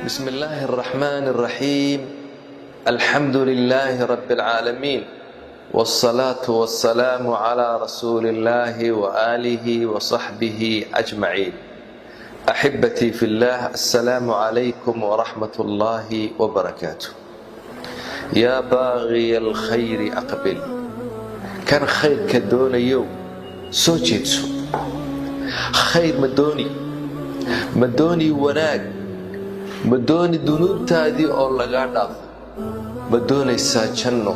بسم الله الرحمن الرحيم. الحمد لله رب العالمين، والصلاة والسلام على رسول الله وآله وصحبه أجمعين. أحبتي في الله، السلام عليكم ورحمة الله وبركاته. يا باغي الخير أقبل. كان خير كدون يوم سوجيتسو خير مدوني وناك مدوني dunuubtaadii oo lagaa dhaafo, ma doonaysaa janno,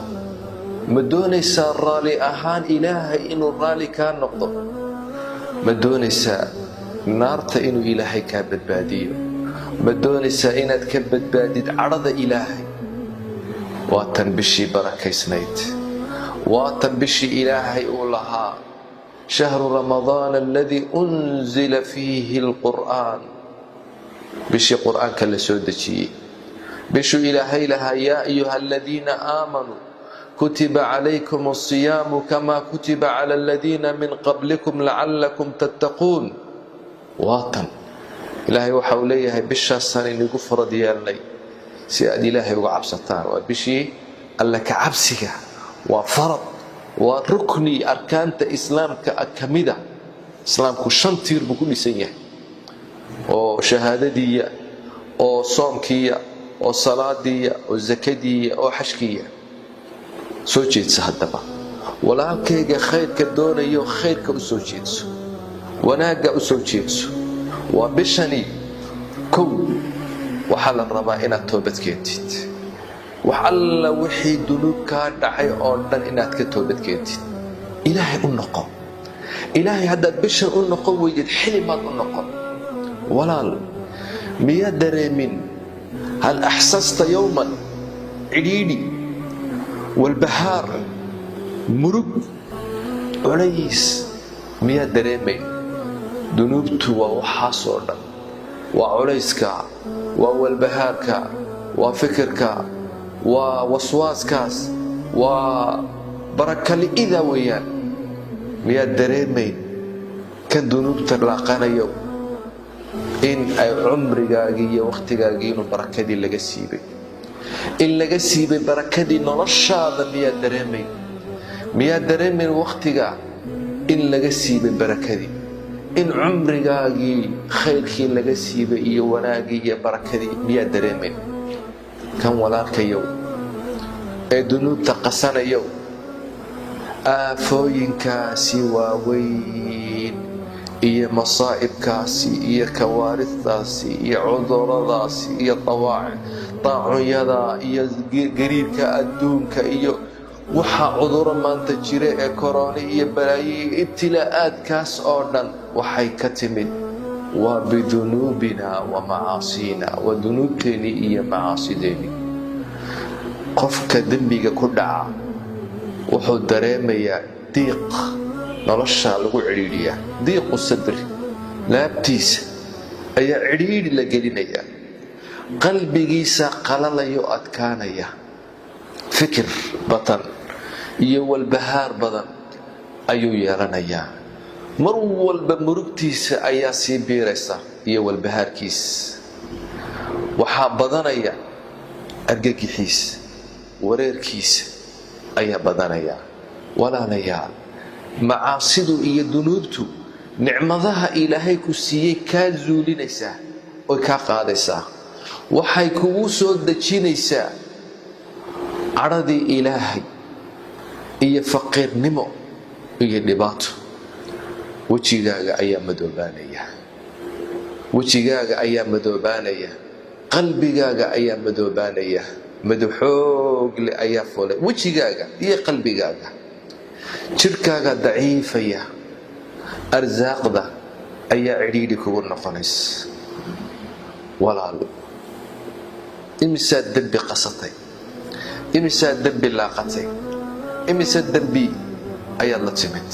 ma doonaysaa raalli ahaan ilaahay inuu raalli kaa noqdo, ma doonaysaa naarta inuu ilaahay kaa badbaadiyo, ma doonaysaa inaad ka badbaadid cadhada ilaahay. waa tan bishii barakaysnayd, waa tan bishii ilaahay uu lahaa shahru ramadaan aladii unzila fiihi alqur'aan, bishii qur'aanka la soo dejiyey, bishuu ilaahay lahaa yaa ayuha aladiina aamanuu kutiba calaykum asiyaamu kamaa kutiba cala aladiina min qablikum lacallakum tattaquun. waatan ilaahay waxa uu leeyahay bishaasaan inigu farad yeelnay si aad ilaahay uga cabsataan. waa bishii alla ka cabsiga, waa farad, waa rukni arkaanta islaamka ka mida. islaamku 5 tiir buu ku dhisan yahay, oo shahaadadiiya, oo soomkiiya, oo salaadiiya, oo zakadiiya, oo xashkiiya. soo jeedsa haddaba walaalkayga khayrka doonayo, khayrka u soo jeedso, wanaagga u soo jeedso. waa bishani kow waxaa la rabaa inaad toobad keentid, wax alla wixii dunuub kaa dhacay oo dhan inaad ka toobad keentid. ilaahay u noqo. ilaahay haddaad bishan u noqon weydid, xilimaad u noqon. walaal, miyaad dareemin hal axsasta yowman cidhiidhi, walbahaar, murug, culays miyaad dareemayn? dunuubtu waa waxaasoo dhan, waa culayska, waa walbahaarka, waa fikirka, waa waswaaskaas, waa barakali'ida weeyaan. miyaad dareemayn kan dunuubta laaqanayo in ay cumrigaagii iyo wakhtigaagii inuu barakadii laga siibay, in laga siibay barakadii noloshaada? miyaad dareemayn? miyaad dareemayn wakhtiga in laga siibay barakadii, in cumrigaagii khayrkii laga siibay iyo wanaagii iyo barakadii? miyaad dareemayn? kan walaalkayow ee dunuubta qasanayow, aafooyinkaasi waaweyn iyo masaa'ibkaasi iyo kawaaristaasi iyo cuduradaasi iyo daacunyada iyo gariirka adduunka iyo waxaa cuduro maanta jira ee korona iyo balaayo ibtilaa'aadkaas oo dhan waxay ka timid waa bidunuubina wa macaasina, waa dunuubteennii iyo macaasideennii. qofka dembiga ku dhaca wuxuu dareemayaa diiq, noloshaa lagu cidhiidhiyaa, diiqu sadri, laabtiisa ayaa cidhiidhi la gelinayaa, qalbigiisa qalalayo adkaanaya, fikir badan iyo walbahaar badan ayuu yeelanayaa. mar walba murugtiisa ayaa sii biiraysa iyo walbahaarkiis. waxaa badanaya argagixiisa, wareerkiisa ayaa badanaya. walaalayaal, macaasidu iyo dunuubtu nicmadaha ilaahay ku siiyey kaa zuulinaysaa, oy kaa qaadaysaa. waxay kugu soo dejinaysaa cadhadii ilaahay iyo faqiirnimo iyo dhibaato. wejigaaga ayaa madoobaanaya, wejigaaga ayaa madoobaanaya, qalbigaaga ayaa madoobaanaya, madaxoogle ayaa fulay wejigaaga iyo qalbigaaga. jirkaaga daciifaya, arsaaqda ayaa cidhiidhi kugu noqonaysa. walaalo, imisaad dembi qasatay, imisaad dembi laaqatay, imise dembi ayaad la timid.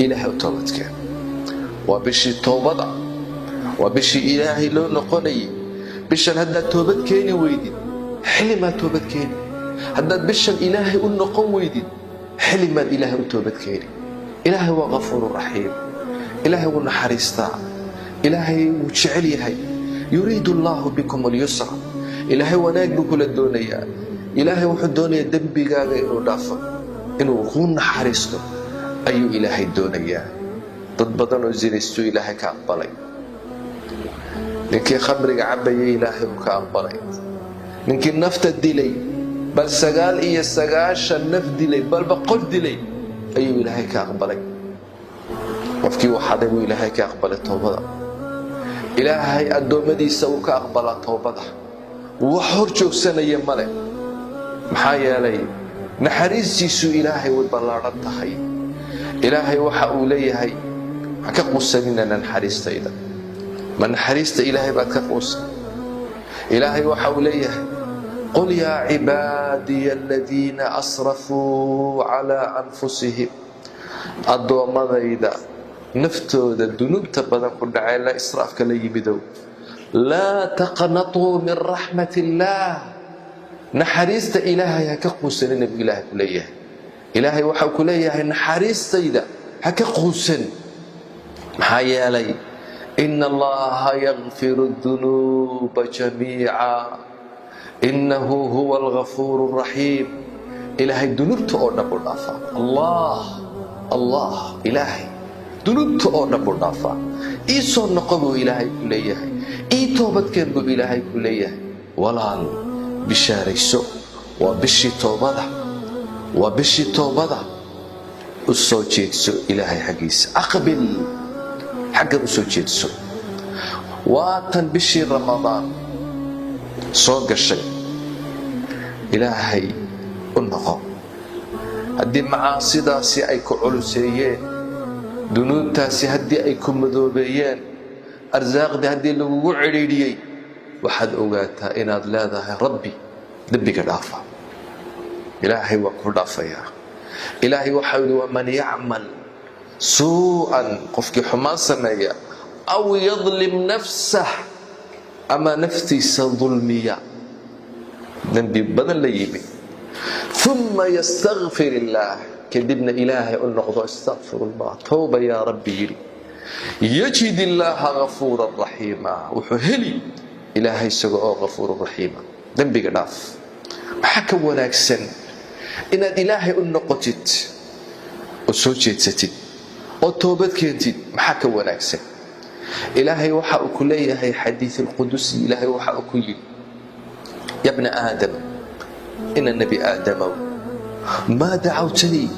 ilaahay u toobadkeen. waa bishii toobada, waa bishii ilaahay loo noqonayay. bishan haddaad toobad keeni weydid, xilimaad toobad keeni. haddaad bishan ilaahay u noqon weydid, xilimaad ilaahay u toobad keeni. ilaahay waa ghafuuru raxiim, ilaahay wuu naxariistaa, ilaahay wuu jecel yahay, yuriidu allaahu bikum alyusra. ilaahay wanaag buu kula doonayaa. ilaahay wuxuu doonayaa dembigaaga inuu dhaafo, inuu kuu naxariisto ayuu ilaahay doonayaa. dad badan oo zinaystuu ilaahay ka aqbalay. ninkii khamriga cabayay ilaahay uu ka aqbalay. ninkii nafta dilay, bal 99 naf dilay, bal 100 dilay ayuu ilaahay ka aqbalay. qofkii uu xaday buu ilaahay ka aqbalay toobada. ilaahay addoommadiisa uu ka aqbalaa toobada. wax hor joogsanaya male, maxaa yeelay naxariistiisu ilaahay way ballaaran tahay. ilaahay waxa uu leeyahay ha ka quusanina naxariistayda. ma naxariista ilaahay baad ka quusan? ilaahay waxa uu leeyahay qul yaa cibaadiya aladiina asrafuu calaa anfusihim, addoommadayda naftooda dunuubta badan ku dhacay la israafka la yimidow, laa taqnatuu min raxmat illaah, naxariista ilaahay ha ka quusanina buu ilaahay ku leeyahay. ilaahay waxau ku leeyahay naxariistayda ha ka quusan. maxaa yeelay ina allaha yakfiru dunuuba jamiica inahu huwa algafuuru raxiim. ilaahay dunuubta oo dhan buu dhaafaa. allah ilaahay dunuubta oo dhan buu dhaafaa. ii soo noqo buu ilaahay ku leeyahay. ii toobadkeen buu ilaahay ku leeyahay. walaal bishaarayso, waa bishii toobada, waa bishii toobada. u soo jeedso ilaahay xaggiisa, aqbil, xaggan u soo jeedso. waatan bishii ramadaan soo gashay. ilaahay u noqo. haddii macaasidaasi ay ku culuseeyeen, dunuubtaasi haddii ay ku madoobeeyeen, arsaaqdii haddii lagugu cidhiidhiyey, waxaad ogaataa inaad leedahay rabbi dembiga dhaafa. ilaahay waa ku dhaafayaa. ilaahay waxau yidhi waman yacmal suu'an, qofkii xumaan sameeya, aw yadlim nafsah, ama naftiisa dulmiya, dembi badan la yimi, uma yastakfir illaah, kadibna ilaahay u noqdo astaqfirullah, towba yaa rabbi yidhi, yajid illaaha gafuuran raxiima, wuxuu heli ilaahay isaga oo gafuurun raxiima. dembiga dhaaf. maxaa ka wanaagsan inaad ilaahay u noqotid oo soo jeedsatid oo toobad keentid? maxaa ka wanaagsan? ilaahay waxa uu ku leeyahay xadiid alqudusi. ilaahay waxa uu ku yidhi ya bna aadam, ina nebi aadamow, maa dacawtanii,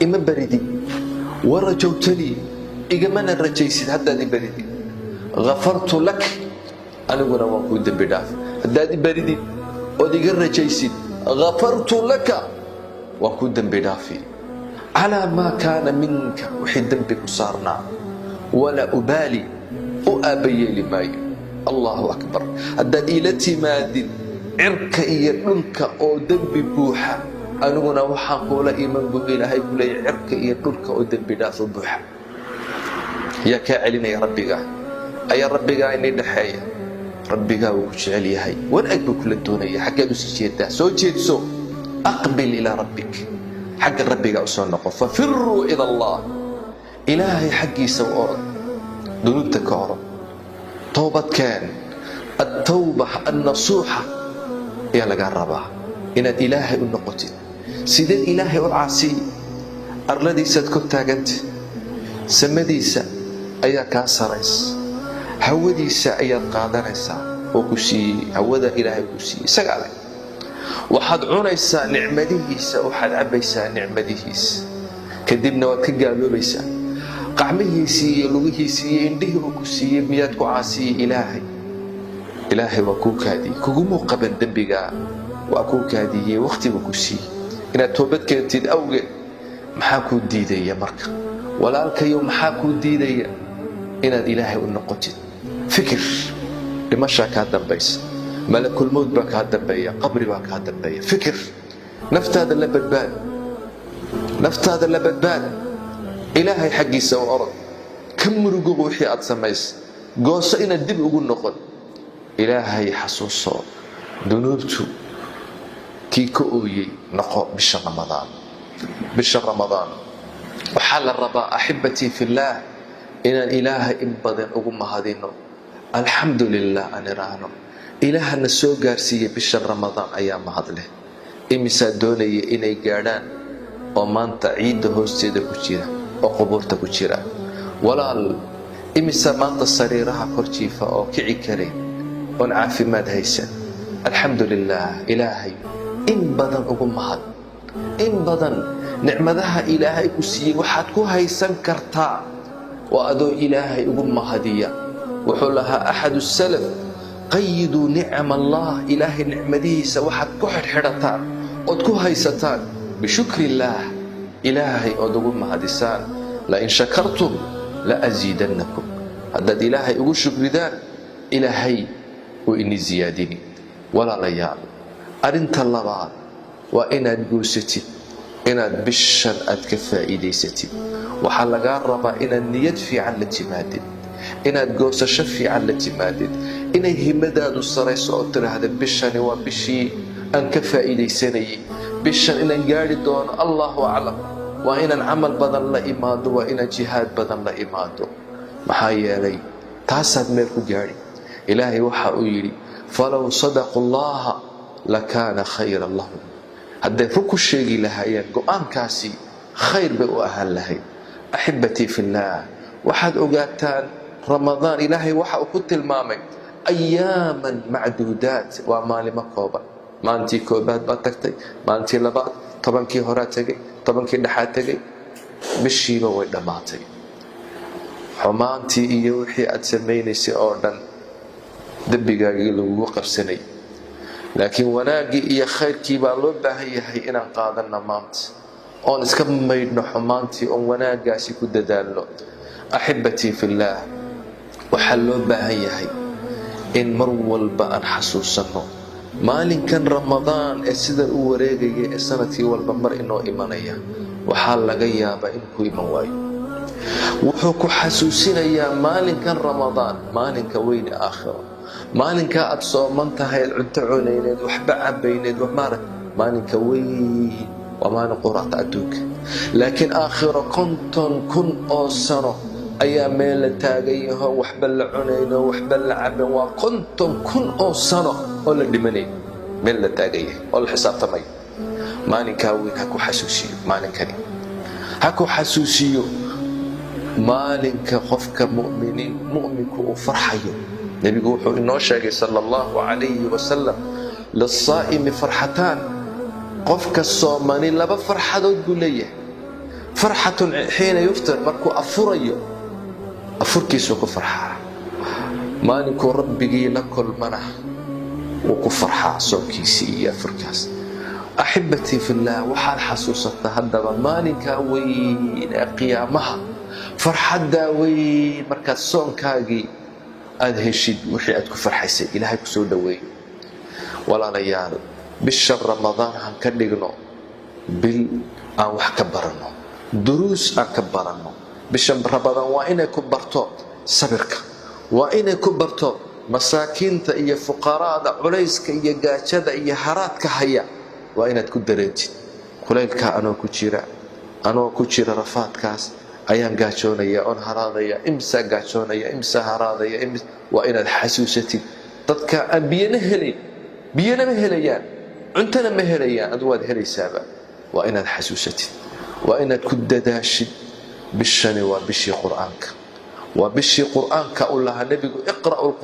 ima baridid, warajawtanii, igamana rajaysid haddaad i baridid, gafartu lak, aniguna waan kuu dembi dhaaf. haddaad i baridid ood iga rajaysid, gafartu laka, waan kuu dembi dhaafi. calaa maa kaana minka, wixii dembi ku saarnaa, walaa ubaali, u aabbayeeli maayo. allahu akbar. haddaad iila timaadid cirka iyo dhulka oo dembi buuxa, aniguna waxaan kuula iman buu ilaahay ku leeyahay cirka iyo dhulka oo dembi dhaafo buuxa. yaa kaa celinaya rabbigaa? ayaa rabbigaa inay dhexeeya. rabbigaa wuu ku jecel yahay, wanaag buu kula doonaya. xaggeed usii jeedaa? soo jeedso, aqbil ilaa rabbik, xagga rabbigaa usoo noqo. fafiruu ila allah, ilaahay xaggiisa u orod, dunuubta ka orod, toobadkeen. attawba annasuuxa ayaa lagaa rabaa, inaad ilaahay u noqotid. sideed ilaahay u caasiy? arladiisaad kor taaganta, samadiisa ayaa kaa saraysa, hawadiisa ayaad qaadanaysaa oo ku siiyey. hawada ilaahay ku siiyey, isagaa leh. waxaad cunaysaa nicmadihiisa, waxaad cabbaysaa nicmadihiisa, kadibna waad ka gaaloobaysaa. qacmihiisii iyo lugihiisii iyo indhihii uu ku siiyey miyaad ku caasiyey ilaahay? ilaahay waa kuu kaadiyey, kugumuu qaban dembigaa, waa kuu kaadiyey, wakhtigu ku siiyey inaad toobad keentid awgeed. maxaa kuu diidaya marka walaalkayo? maxaa kuu diidaya inaad ilaahay u noqotid? fikir, dhimashaa kaa dambaysa, malakulmowd baa kaa dambeeya, qabri baa kaa dambeeya. fikir, naftaada la badbaad, naftaada la badbaad. ilaahay xaggiisa u orod, ka murugo wixii aad samaysay, gooso inaad dib ugu noqon. ilaahay xasuuso, dunuubtu kii ka ooyey noqo. bisha ramadaan waxaa la rabaa axibbatii fillaah inaan ilaahay in badan ugu mahadino, الحمد لله أنا راهنو إله نسوق قارسية بشهر رمضان أيام هذله إمسا دوني إني قادان ومان تعيد هوستيدا كجيرا وقبورتا كجيرا ولا إمسا مانتا سريرها كورجيفا أو كعي كرين ونعافي ماد هيسا الحمد لله إلهي إن بدن أقوم هاد إن بدن نعمدها إلهي كسيي وحدكو هيسان كرتا وأدو إلهي أقوم هدية وحولها أحد السلف قيدوا نعم الله إلهي نعمديس وحدكو حرحرتان ودكو هيستان بشكر الله إلهي أدوم هديسان لئن شكرتم لأزيدنكم هذا إلهي أقول شكر ذا إلهي وإني زيادني ولا ليال أرنت اللبعض وإن تقوستي إن بشر أتكفى إليستي وحلقا ربا إن النية في عن الاتماد إن تقوس شفي عن الاتماد إن همداد السريس أوتر هذا بشر وبشي أن كفى إليسني بشر إن قال دون الله أعلم وإن العمل بدن لا إماد وإن جهاد بدن لا إماد محايا لي تاسد ميركو جاري إلهي وحا أيري فلو صدقوا الله لكان خيرا لهم هذا فوق الشيء لهايان قرآن كاسي خير بأو أهل لهي أحبتي في الله وحد أقاتان رمضان إلهي وحا أكت المامي أياما معدودات وأمالي مكوبة ما أنتي كوبات باتكتي ما أنتي لبات طبعا كي هراتكي طبعا كي دحاتكي بالشيبة ويدماتي xumaantii iyo wixii aad samaynaysay oo dhan dambigaagii lagu qabsanay laakiin wanaagii iyo khayrkii baa loo baahan yahay inaan qaadano maanta oon iska maydhno xumaantii oon wanaagaasi ku dadaalno أحبتي في الله waxaa loo baahan yahay in mar walba aan xasuusano maalinkan ramadaan ee sida uu wareegaya ee sanadkii walba mar inoo imanaya waxaa laga yaabaa in ku iman waayo wuxuu ku xasuusinayaa maalinkan ramadaan maalinka weyn aakhiro maalinka aad sooman tahay cunto cunayneed waxba cabayneed wamaarag maalinka weyn waa maalin quraacda adduunka laakiin aakhiro 50,000 oo sano ayaa meel la taagan yahay waxba la cunayno waxba la caban waa 50,000 oo sano oo la dhimanay meel la taagan yahay oo la xisaabtamay maalinka weyn ha ku xasuusiyo maalinkani ha ku xasuusiyo maalinka qofka mu'minku uu farxayo nabigu wuxuu inoo sheegay sallallahu alayhi wa sallam lis-saa'imi farxatan qofka soomani laba farxadood buu leeyahay farxatun xiina yuftar markuu afurayo afurkiisu ku farxaa maalinku rabbigii la kulmana uu ku farxaa soonkiisii iyo afurkaas أحبتي في الله وحال حسوسة هدبا مالكا وين قيامها فرحدا وين مركز صون كاغي أدهشد وحي أدكو فرحيسي إلهي كسو دوين ولا ليال بالشهر رمضان هنكدقنو أو حكبرنو دروس أكبرنو بالشهر رمضان وإنا كبرتو صبرك وإنا كبرتو مساكين إيا فقراء عليسك إيا قاتشد إيا هراتك هيا وإنad ku dareentid kulaylka anoo ku jira rafaadkaas ayaan gaajoonaya on haraadaya imsa gaajoonaya imsa haraadaya waa inaad xasuusatid dadka aan biyana ma helayaan cuntana ma helayaan ad waad helaysaaba waa inaad xasuusatid waa inaad ku dadaashid bishani waa bishii quraanka waa bishii quraanka u lahaa nabigu iqra'u